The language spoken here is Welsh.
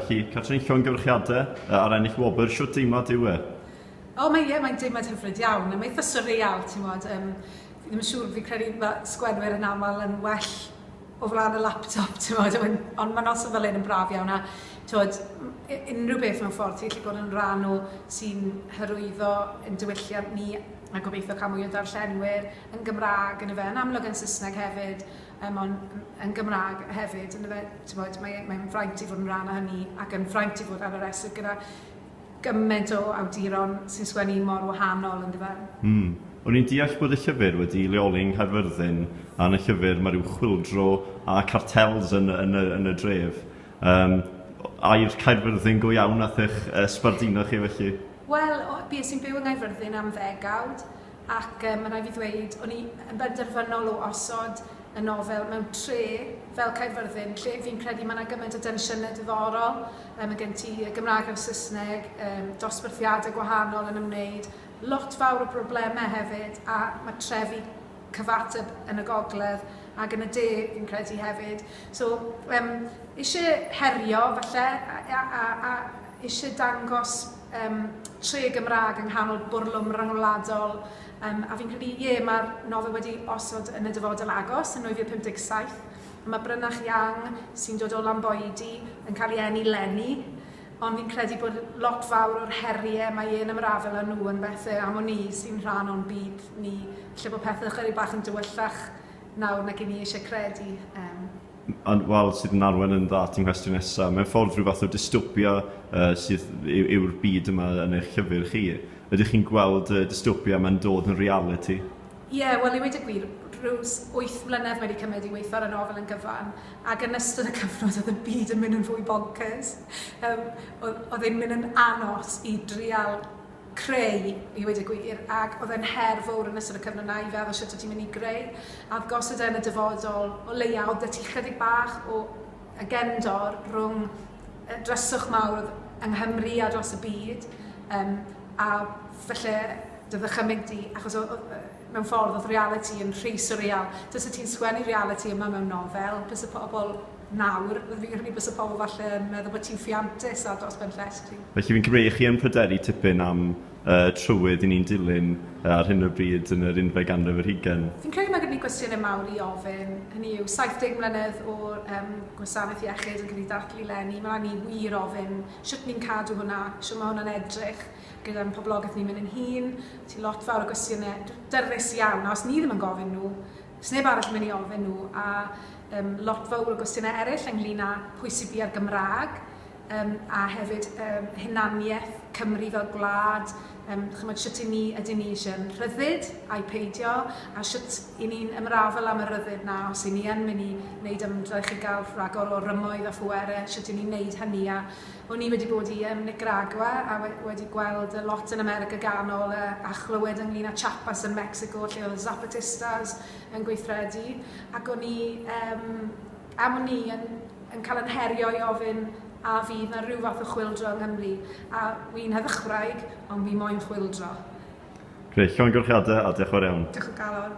Felly, Catrin, llongyfarchiadau ar ennill Gwobr, siwt deimlad yw e? Mae'n deimlad hyfryd iawn, a mae'n surreal, ti'n modd. Fi ddim yn siŵr, fi credu mae sgwenwyr yn aml yn well o flaen y laptop, ti'n modd, ond mae'n os o fel un yn braf iawn, a unrhyw beth mewn ffordd, ti'n gallu bod yn rhan o sy'n hyrwyddo yn diwylliant ni, a gobeithio cael mwy o darllenwyr yn Gymraeg, yn amlwg yn Saesneg hefyd, ond yn Gymraeg hefyd, mae'n ffraint i fod yn rhan o hynny, ac yn ffraint i fod ar yr esyd gyda gymaint o awduron sy'n sgwennu mor wahanol yn dyfe. O'n i'n deall bod y llyfr wedi leoli yng Nghaerfyrddin, a yn y llyfr mae rhyw chwildro a cartels yn y dref. A'r Caerfyrddin go iawn nath eich sbardino chi felly? Wel, bues i'n byw yng Nghaerfyrddin am 10 ac mae'n rhaid fi ddweud, o'n i yn benderfynol o osod y nofel mewn tre fel Caerfyrddin, lle fi'n credu mae yna gymaint o densiynau diddorol. Mae gen ti Gymraeg a Saesneg, dosbarthiadau gwahanol yn ymwneud, lot fawr o broblemau hefyd, a mae trefi cyfateb yn y gogledd ac yn y de fi'n credu hefyd. So, eisiau herio falle a eisiau dangos tre Gymraeg yng nghanol bwrlwm rhyngwladol, a fi'n credu mae'r nofel wedi osod yn y dyfodol agos yn 2057. Mae Brynach Yang sy'n dod o Lamboedi yn cael ei Enillydd, ond fi'n credu bod lot fawr o'r heriau mae ein ymrafel â nhw yn bethau am o'n ni sy'n rhan o'n byd ni, lle bod pethau chydig bach yn dywyllach nawr nag i ni eisiau credu. Wel, sydd yn arwen yn dda ti'n cwestiwn nesaf, mae'n ffordd rhyw fath o dystopia sydd yw'r byd yma yn eich llyfr chi. Ydych chi'n gweld dystopia mae'n dod yn reality? Wel, i wedi gwir, rhyw 8 mlynedd wedi cymryd i weithio ar y nofel yn gyfan, ac yn ystod y cyfnod oedd y byd yn mynd yn fwy bonkers. Oedd e'n mynd yn anos i drial creu, i wedi gwir, ac oedd e'n her fawr yn ystod y cyfnod na i feddwl sut o ti'n mynd i greu. A gosod e'n y dyfodol o leia, oedd ti chydig bach o agendor rhwng dryswch mawr yng Nghymru a dros y byd, a felly dychymyg di, achos mewn ffordd oedd reality yn rhy surreal. Dyna ti'n sgwennu reality yma mewn nofel, bys y pobl nawr, fi'n credu bys y pobl falle yn meddwl bod ti'n ffiantus a dros ben llestri. Felly fi'n cymryd chi yn pryderu tipyn am trywydd i ni'n dilyn ar hyn o bryd yn yr 11 ar 20. Fi'n credu mae gen i gwestiynau mawr i ofyn. Hynny yw 70 mlynedd o'r gwasanaeth iechyd yn cael ei dartlu lenni. Mae ni wir ofyn sut ni'n cadw hwnna, sut mae hwnna'n edrych gyda'n poblogaeth ni'n mynd yn hun. Ti lot fawr o gwestiynau dyrus iawn, a os ni ddim yn gofyn nhw, sneb arall yn mynd i ofyn nhw, a lot fawr o gwestiynau eraill ynglyn â pwy sy'n bu ar Gymraeg, a hefyd hunaniaeth Cymru fel gwlad, chymod sut i ni ydyn ni eisiau'n rhyddid a'i peidio, a sut i ni'n ymrafel am y rhyddid na os i ni yn mynd i wneud ymdrech i gael rhagor o rymoedd a phwerau, sut i ni'n wneud hynny. A o'n i wedi bod i Nicaragua a wedi gweld lot yn America ganol a chlywed ynglyn â Chiapas yn Mexico, lle oedd Zapatistas yn gweithredu, ac o'n i yn cael yn herio i ofyn a fydd na rhyw fath o chwildro yng Nghymru. A wi'n heddychwraig, ond fi moyn chwildro. Greu, llongyfarchiadau a diolch yn fawr iawn. Diolch yn galon.